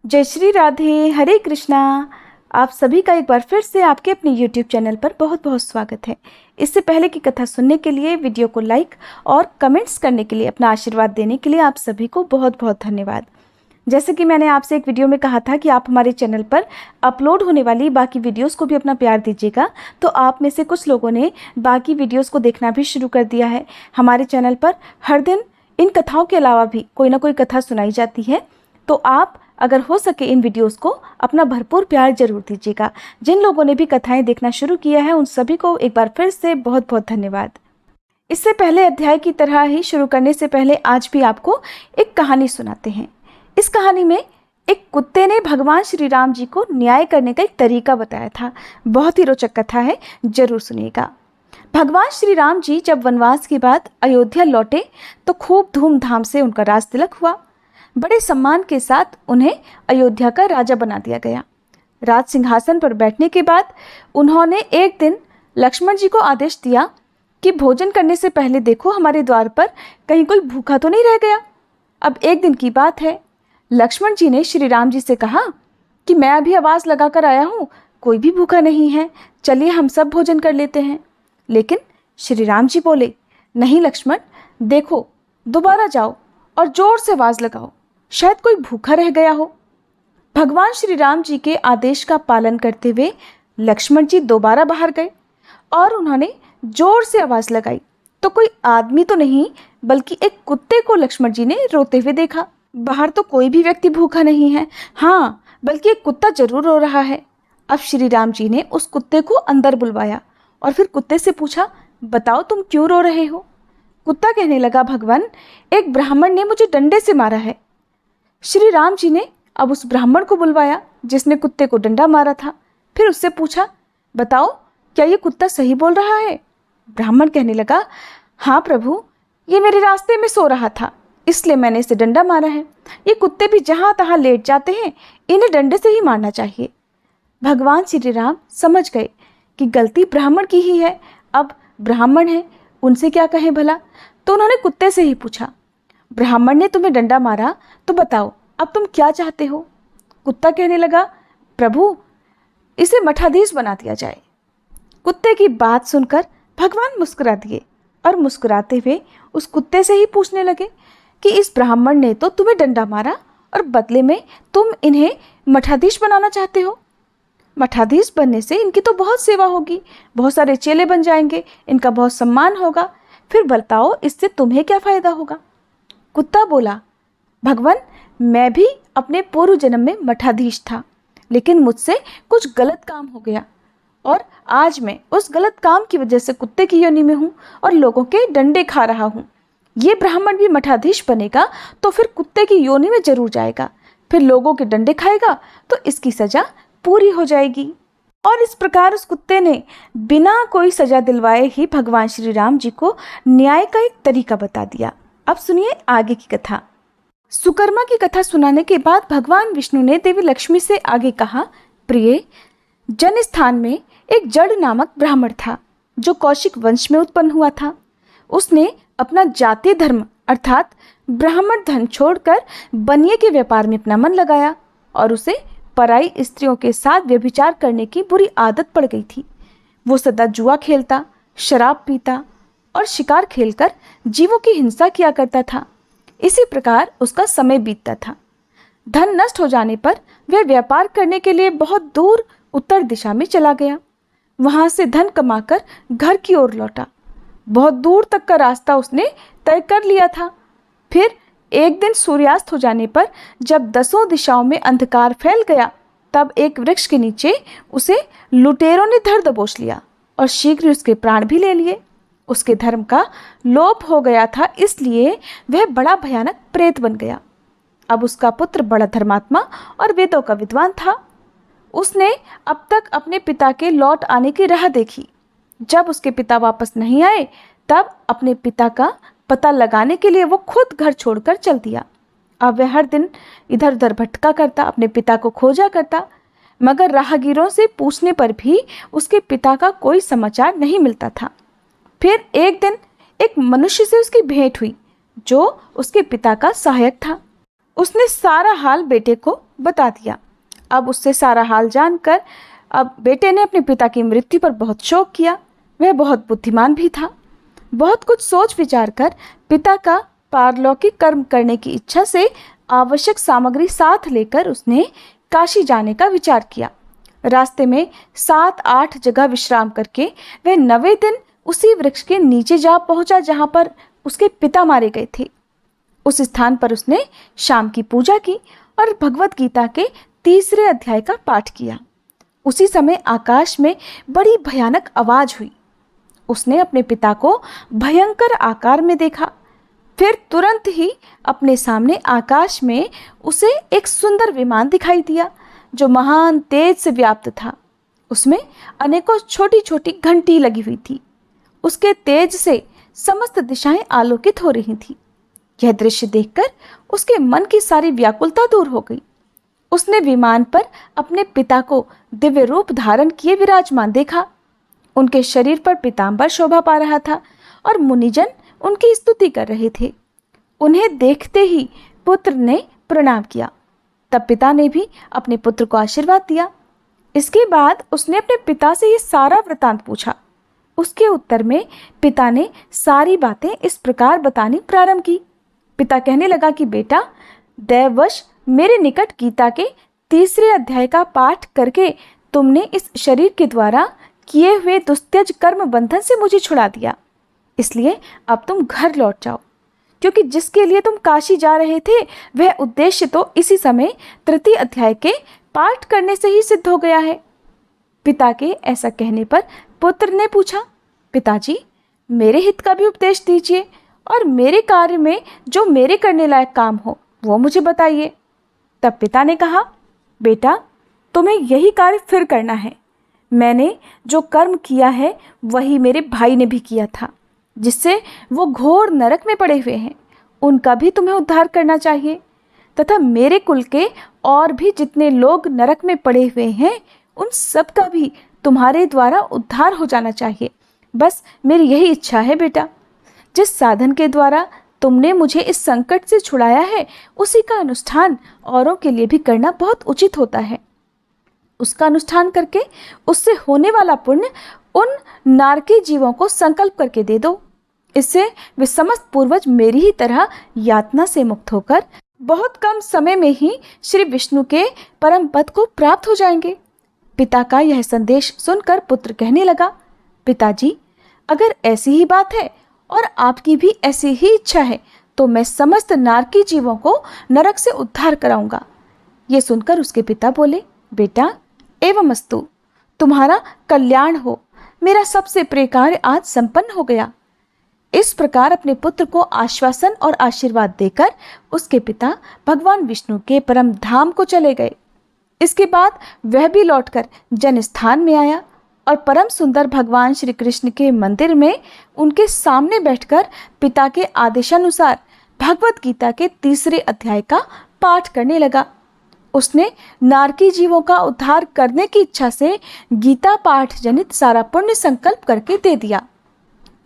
जय श्री राधे, हरे कृष्णा। आप सभी का एक बार फिर से आपके अपने YouTube चैनल पर बहुत बहुत स्वागत है। इससे पहले की कथा सुनने के लिए, वीडियो को लाइक और कमेंट्स करने के लिए, अपना आशीर्वाद देने के लिए आप सभी को बहुत बहुत धन्यवाद। जैसे कि मैंने आपसे एक वीडियो में कहा था कि आप हमारे चैनल पर अपलोड होने वाली बाकी वीडियोस को भी अपना प्यार दीजिएगा, तो आप में से कुछ लोगों ने बाकी वीडियोस को देखना भी शुरू कर दिया है। हमारे चैनल पर हर दिन इन कथाओं के अलावा भी कोई ना कोई कथा सुनाई जाती है, तो आप अगर हो सके इन वीडियोस को अपना भरपूर प्यार जरूर दीजिएगा। जिन लोगों ने भी कथाएं देखना शुरू किया है उन सभी को एक बार फिर से बहुत बहुत धन्यवाद। इससे पहले अध्याय की तरह ही शुरू करने से पहले आज भी आपको एक कहानी सुनाते हैं। इस कहानी में एक कुत्ते ने भगवान श्री राम जी को न्याय करने का एक तरीका बताया था। बहुत ही रोचक कथा है, जरूर सुनिएगा। भगवान श्री राम जी जब वनवास के बाद अयोध्या लौटे तो खूब धूमधाम से उनका राज तिलक हुआ। बड़े सम्मान के साथ उन्हें अयोध्या का राजा बना दिया गया। राज सिंहासन पर बैठने के बाद उन्होंने एक दिन लक्ष्मण जी को आदेश दिया कि भोजन करने से पहले देखो हमारे द्वार पर कहीं कोई भूखा तो नहीं रह गया। अब एक दिन की बात है, लक्ष्मण जी ने श्री राम जी से कहा कि मैं अभी आवाज़ लगाकर आया हूँ, कोई भी भूखा नहीं है, चलिए हम सब भोजन कर लेते हैं। लेकिन श्री राम जी बोले, नहीं लक्ष्मण, देखो दोबारा जाओ और जोर से आवाज़ लगाओ, शायद कोई भूखा रह गया हो। भगवान श्री राम जी के आदेश का पालन करते हुए लक्ष्मण जी दोबारा बाहर गए और उन्होंने जोर से आवाज़ लगाई तो कोई आदमी तो नहीं बल्कि एक कुत्ते को लक्ष्मण जी ने रोते हुए देखा। बाहर तो कोई भी व्यक्ति भूखा नहीं है, हाँ बल्कि एक कुत्ता जरूर रो रहा है। अब श्री राम जी ने उस कुत्ते को अंदर बुलवाया और फिर कुत्ते से पूछा, बताओ तुम क्यों रो रहे हो। कुत्ता कहने लगा, भगवान एक ब्राह्मण ने मुझे डंडे से मारा है। श्री राम जी ने अब उस ब्राह्मण को बुलवाया जिसने कुत्ते को डंडा मारा था। फिर उससे पूछा, बताओ क्या ये कुत्ता सही बोल रहा है। ब्राह्मण कहने लगा, हाँ प्रभु, ये मेरे रास्ते में सो रहा था इसलिए मैंने इसे डंडा मारा है। ये कुत्ते भी जहाँ तहाँ लेट जाते हैं, इन्हें डंडे से ही मारना चाहिए। भगवान श्री राम समझ गए कि गलती ब्राह्मण की ही है। अब ब्राह्मण है, उनसे क्या कहें भला। तो उन्होंने कुत्ते से ही पूछा, ब्राह्मण ने तुम्हें डंडा मारा तो बताओ अब तुम क्या चाहते हो। कुत्ता कहने लगा, प्रभु इसे मठाधीश बना दिया जाए। कुत्ते की बात सुनकर भगवान मुस्कुरा दिए और मुस्कुराते हुए उस कुत्ते से ही पूछने लगे कि इस ब्राह्मण ने तो तुम्हें डंडा मारा और बदले में तुम इन्हें मठाधीश बनाना चाहते हो। मठाधीश बनने से इनकी तो बहुत सेवा होगी, बहुत सारे चेले बन जाएंगे, इनका बहुत सम्मान होगा, फिर बताओ इससे तुम्हें क्या फ़ायदा होगा। कुत्ता बोला, भगवान मैं भी अपने पूर्व जन्म में मठाधीश था, लेकिन मुझसे कुछ गलत काम हो गया और आज मैं उस गलत काम की वजह से कुत्ते की योनि में हूँ और लोगों के डंडे खा रहा हूँ। ये ब्राह्मण भी मठाधीश बनेगा तो फिर कुत्ते की योनि में जरूर जाएगा, फिर लोगों के डंडे खाएगा तो इसकी सजा पूरी हो जाएगी। और इस प्रकार उस कुत्ते ने बिना कोई सजा दिलवाए ही भगवान श्री राम जी को न्याय का एक तरीका बता दिया। अब सुनिए आगे की कथा। सुकर्मा की कथा सुनाने के बाद भगवान विष्णु ने देवी लक्ष्मी से आगे कहा, प्रिय, जन स्थान में एक जड़ नामक ब्राह्मण था जो कौशिक वंश में उत्पन्न हुआ था। उसने अपना जातीय धर्म अर्थात ब्राह्मण धन छोड़कर बनिए के व्यापार में अपना मन लगाया और उसे पराई स्त्रियों के साथ व्यभिचार करने की बुरी आदत पड़ गई थी। वो सदा जुआ खेलता, शराब पीता और शिकार खेलकर जीवों की हिंसा किया करता था। इसी प्रकार उसका समय बीतता था। धन नष्ट हो जाने पर वह व्यापार करने के लिए बहुत दूर उत्तर दिशा में चला गया। वहां से धन कमाकर घर की ओर लौटा। बहुत दूर तक का रास्ता उसने तय कर लिया था। फिर एक दिन सूर्यास्त हो जाने पर जब दसों दिशाओं में अंधकार फैल गया, तब एक वृक्ष के नीचे उसे लुटेरों ने धर दबोच लिया और शीघ्र उसके प्राण भी ले लिए। उसके धर्म का लोप हो गया था, इसलिए वह बड़ा भयानक प्रेत बन गया। अब उसका पुत्र बड़ा धर्मात्मा और वेदों का विद्वान था। उसने अब तक अपने पिता के लौट आने की राह देखी। जब उसके पिता वापस नहीं आए तब अपने पिता का पता लगाने के लिए वो खुद घर छोड़कर चल दिया। अब वह हर दिन इधर उधर भटका करता, अपने पिता को खोजा करता, मगर राहगीरों से पूछने पर भी उसके पिता का कोई समाचार नहीं मिलता था। फिर एक दिन एक मनुष्य से उसकी भेंट हुई जो उसके पिता का सहायक था। उसने सारा हाल बेटे को बता दिया। अब उससे सारा हाल जानकर अब बेटे ने अपने पिता की मृत्यु पर बहुत शोक किया। वह बहुत बुद्धिमान भी था। बहुत कुछ सोच विचार कर पिता का पारलौकिक कर्म करने की इच्छा से आवश्यक सामग्री साथ लेकर उसने काशी जाने का विचार किया। रास्ते में 7-8 जगह विश्राम करके वह 9वें दिन उसी वृक्ष के नीचे जा पहुंचा जहां पर उसके पिता मारे गए थे। उस स्थान पर उसने शाम की पूजा की और भगवत गीता के 3रे अध्याय का पाठ किया। उसी समय आकाश में बड़ी भयानक आवाज हुई। उसने अपने पिता को भयंकर आकार में देखा। फिर तुरंत ही अपने सामने आकाश में उसे एक सुंदर विमान दिखाई दिया जो महान तेज से व्याप्त था। उसमें अनेकों छोटी छोटी घंटी लगी हुई थी। उसके तेज से समस्त दिशाएं आलोकित हो रही थी। यह दृश्य देखकर उसके मन की सारी व्याकुलता दूर हो गई। उसने विमान पर अपने पिता को दिव्य रूप धारण किए विराजमान देखा। उनके शरीर पर पीतांबर शोभा पा रहा था और मुनिजन उनकी स्तुति कर रहे थे। उन्हें देखते ही पुत्र ने प्रणाम किया। तब पिता ने भी अपने पुत्र को आशीर्वाद दिया। इसके बाद उसने अपने पिता से ये सारा वृतांत पूछा। उसके उत्तर में पिता ने सारी बातें इस प्रकार बतानी प्रारंभ की। पिता कहने लगा कि बेटा, दैववश मेरे निकट गीता के 3रे अध्याय का पाठ करके तुमने इस शरीर के द्वारा किए हुए दुस्त्यज कर्म बंधन से मुझे छुड़ा दिया। इसलिए अब तुम घर लौट जाओ, क्योंकि जिसके लिए तुम काशी जा रहे थे वह उद्देश्य तो इसी समय 3य अध्याय के पाठ करने से ही सिद्ध हो गया है। पिता के ऐसा कहने पर पुत्र ने पूछा, पिताजी, मेरे हित का भी उपदेश दीजिए और मेरे कार्य में जो मेरे करने लायक काम हो वो मुझे बताइए। तब पिता ने कहा, बेटा, तुम्हें यही कार्य फिर करना है। मैंने जो कर्म किया है वही मेरे भाई ने भी किया था, जिससे वो घोर नरक में पड़े हुए हैं। उनका भी तुम्हें उद्धार करना चाहिए तथा मेरे कुल के और भी जितने लोग नरक में पड़े हुए हैं उन सब का भी तुम्हारे द्वारा उद्धार हो जाना चाहिए। बस मेरी यही इच्छा है बेटा। जिस साधन के द्वारा तुमने मुझे इस संकट से छुड़ाया है उसी का अनुष्ठान औरों के लिए भी करना बहुत उचित होता है। उसका अनुष्ठान करके उससे होने वाला पुण्य उन नारकी जीवों को संकल्प करके दे दो। इससे वे समस्त पूर्वज मेरी ही तरह यातना से मुक्त होकर बहुत कम समय में ही श्री विष्णु के परम पद को प्राप्त हो जाएंगे। पिता का यह संदेश सुनकर पुत्र कहने लगा, पिताजी, अगर ऐसी ही बात है और आपकी भी ऐसी ही इच्छा है तो मैं समस्त नारकी जीवों को नरक से उद्धार कराऊंगा। ये सुनकर उसके पिता बोले, बेटा, एवमस्तु, तुम्हारा कल्याण हो। मेरा सबसे प्रिय कार्य आज संपन्न हो गया। इस प्रकार अपने पुत्र को आश्वासन और आशीर्वाद देकर उसके पिता भगवान विष्णु के परम धाम को चले गए। इसके बाद वह भी लौटकर जन स्थान में आया और परम सुंदर भगवान श्री कृष्ण के मंदिर में उनके सामने बैठकर पिता के आदेशानुसार भगवत गीता के 3रे अध्याय का पाठ करने लगा। उसने नारकी जीवों का उद्धार करने की इच्छा से गीता पाठ जनित सारा पुण्य संकल्प करके दे दिया।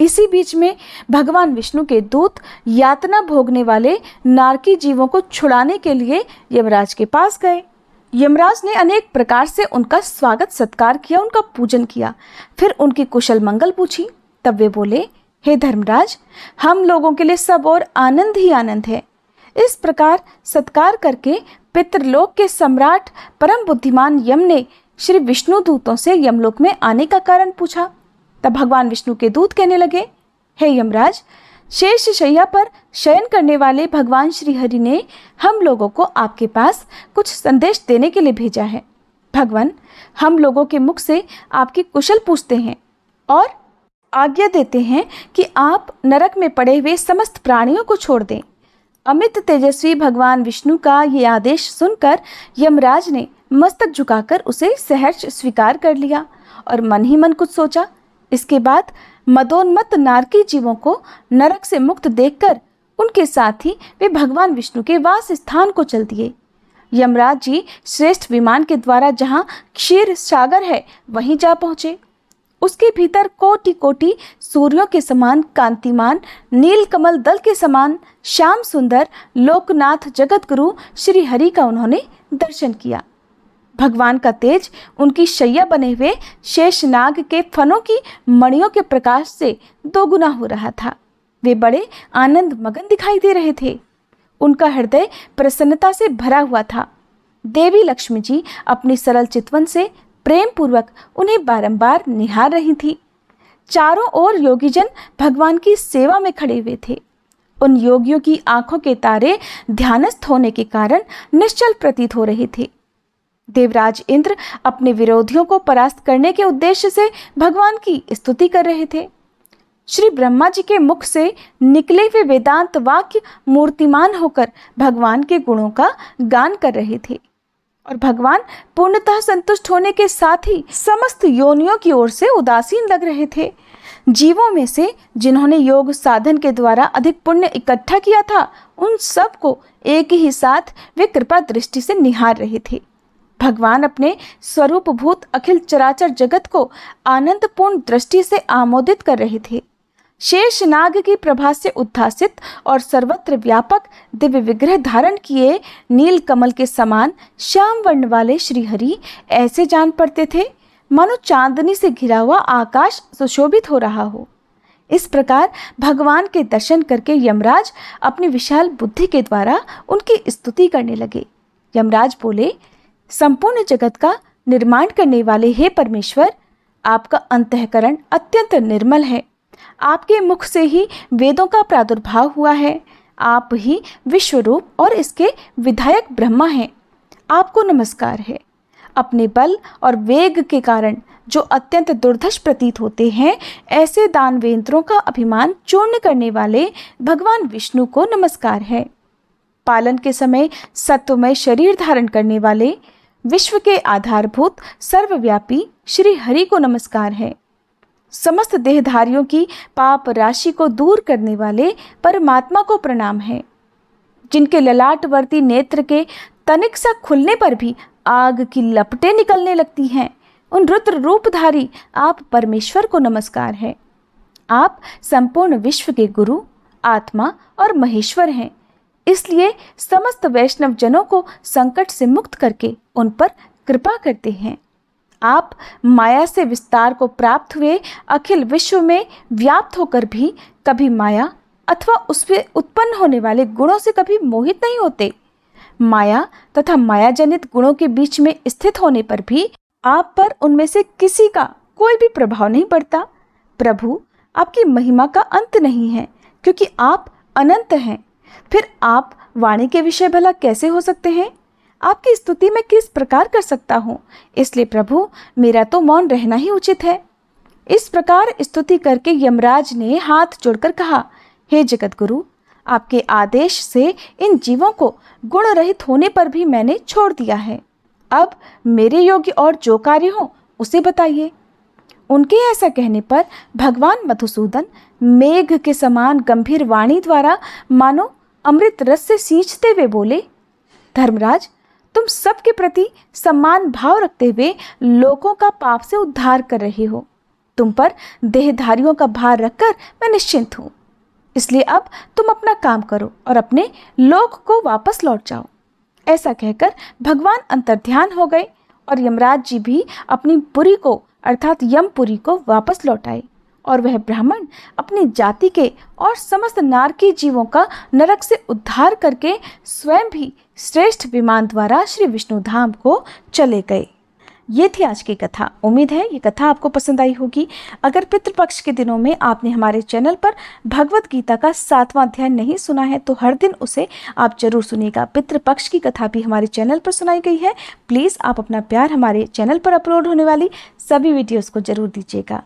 इसी बीच में भगवान विष्णु के दूत यातना भोगने वाले नारकी जीवों को छुड़ाने के लिए यमराज के पास गए। यमराज ने अनेक प्रकार से उनका स्वागत सत्कार किया, उनका पूजन किया, फिर उनकी कुशल मंगल पूछी। तब वे बोले, हे धर्मराज, हम लोगों के लिए सब और आनंद ही आनंद है। इस प्रकार सत्कार करके पितृलोक के सम्राट परम बुद्धिमान यम ने श्री विष्णु दूतों से यमलोक में आने का कारण पूछा। तब भगवान विष्णु के दूत कहने लगे, हे यमराज, शेष शैया पर शयन करने वाले भगवान श्री हरि ने हम लोगों को आपके पास कुछ संदेश देने के लिए भेजा है। भगवान हम लोगों के मुख से आपकी कुशल पूछते हैं और आज्ञा देते हैं कि आप नरक में पड़े हुए समस्त प्राणियों को छोड़ दें। अमित तेजस्वी भगवान विष्णु का ये आदेश सुनकर यमराज ने मस्तक झुकाकर उसे सहर्ष स्वीकार कर लिया और मन ही मन कुछ सोचा। इसके बाद मदोन्मत्त नारकी जीवों को नरक से मुक्त देखकर उनके साथ ही वे भगवान विष्णु के वास स्थान को चल दिए। यमराज जी श्रेष्ठ विमान के द्वारा जहाँ क्षीर सागर है वहीं जा पहुँचे। उसके भीतर कोटि कोटि सूर्यों के समान कांतिमान, नील कमल दल के समान श्याम सुंदर लोकनाथ जगत गुरु श्री हरि का उन्होंने दर्शन किया। भगवान का तेज उनकी शैया बने हुए शेषनाग के फनों की मणियों के प्रकाश से दोगुना हो रहा था। वे बड़े आनंद मगन दिखाई दे रहे थे। उनका हृदय प्रसन्नता से भरा हुआ था। देवी लक्ष्मी जी अपनी सरल चितवन से प्रेम पूर्वक उन्हें बारंबार निहार रही थी। चारों ओर योगीजन भगवान की सेवा में खड़े हुए थे। उन योगियों की आंखों के तारे ध्यानस्थ होने के कारण निश्चल प्रतीत हो रहे थे। देवराज इंद्र अपने विरोधियों को परास्त करने के उद्देश्य से भगवान की स्तुति कर रहे थे। श्री ब्रह्मा जी के मुख से निकले हुए वेदांत वाक्य मूर्तिमान होकर भगवान के गुणों का गान कर रहे थे और भगवान पूर्णतः संतुष्ट होने के साथ ही समस्त योनियों की ओर से उदासीन लग रहे थे। जीवों में से जिन्होंने योग साधन के द्वारा अधिक पुण्य इकट्ठा किया था, उन सब को एक ही साथ वे कृपा दृष्टि से निहार रहे थे। भगवान अपने स्वरूपभूत अखिल चराचर जगत को आनंदपूर्ण दृष्टि से आमोदित कर रहे थे। शेषनाग की प्रभा से उद्भासित और सर्वत्र व्यापक दिव्य विग्रह धारण किए नील कमल के समान श्याम वर्ण वाले श्रीहरि ऐसे जान पड़ते थे मानो चांदनी से घिरा हुआ आकाश सुशोभित हो रहा हो। इस प्रकार भगवान के दर्शन करके यमराज अपनी विशाल बुद्धि के द्वारा उनकी स्तुति करने लगे। यमराज बोले, संपूर्ण जगत का निर्माण करने वाले हे परमेश्वर, आपका अंतःकरण अत्यंत निर्मल है। आपके मुख से ही वेदों का प्रादुर्भाव हुआ है। आप ही विश्वरूप और इसके विधायक ब्रह्मा हैं। आपको नमस्कार है। अपने बल और वेग के कारण जो अत्यंत दुर्धर्ष प्रतीत होते हैं, ऐसे दानवेंद्रों का अभिमान चूर्ण करने वाले भगवान विष्णु को नमस्कार है। पालन के समय सत्वमय शरीर धारण करने वाले विश्व के आधारभूत सर्वव्यापी श्री हरि को नमस्कार है। समस्त देहधारियों की पाप राशि को दूर करने वाले परमात्मा को प्रणाम है। जिनके ललाटवर्ती नेत्र के तनिक सा खुलने पर भी आग की लपटें निकलने लगती हैं, उन रुद्र रूपधारी आप परमेश्वर को नमस्कार है। आप संपूर्ण विश्व के गुरु, आत्मा और महेश्वर हैं। इसलिए समस्त वैष्णव जनों को संकट से मुक्त करके उन पर कृपा करते हैं। आप माया से विस्तार को प्राप्त हुए अखिल विश्व में व्याप्त होकर भी कभी माया अथवा उससे उत्पन्न होने वाले गुणों से कभी मोहित नहीं होते। माया तथा माया जनित गुणों के बीच में स्थित होने पर भी आप पर उनमें से किसी का कोई भी प्रभाव नहीं पड़ता। प्रभु, आपकी महिमा का अंत नहीं है, क्योंकि आप अनंत हैं। फिर आप वाणी के विषय भला कैसे हो सकते हैं? आपकी स्तुति मैं किस प्रकार कर सकता हूँ? इसलिए प्रभु, मेरा तो मौन रहना ही उचित है। इस प्रकार स्तुति करके यमराज ने हाथ जोड़कर कहा, हे जगत गुरु, आपके आदेश से इन जीवों को गुण रहित होने पर भी मैंने छोड़ दिया है। अब मेरे योग्य और जो कार्य हो उसे बताइए। उनके ऐसा कहने पर भगवान मधुसूदन मेघ के समान गंभीर वाणी द्वारा मानो अमृत रस से सींचते हुए बोले, धर्मराज, तुम सबके प्रति सम्मान भाव रखते हुए लोगों का पाप से उद्धार कर रहे हो। तुम पर देहधारियों का भार रखकर मैं निश्चिंत हूँ। इसलिए अब तुम अपना काम करो और अपने लोक को वापस लौट जाओ। ऐसा कहकर भगवान अंतर्ध्यान हो गए और यमराज जी भी अपनी पुरी को अर्थात यमपुरी को वापस लौट आए और वह ब्राह्मण अपनी जाति के और समस्त नारकी जीवों का नरक से उद्धार करके स्वयं भी श्रेष्ठ विमान द्वारा श्री विष्णु धाम को चले गए। ये थी आज की कथा। उम्मीद है ये कथा आपको पसंद आई होगी। अगर पितृपक्ष के दिनों में आपने हमारे चैनल पर भगवत गीता का 7वां अध्याय नहीं सुना है तो हर दिन उसे आप जरूर सुनिएगा। पितृपक्ष की कथा भी हमारे चैनल पर सुनाई गई है। प्लीज़ आप अपना प्यार हमारे चैनल पर अपलोड होने वाली सभी वीडियोज़ को जरूर दीजिएगा।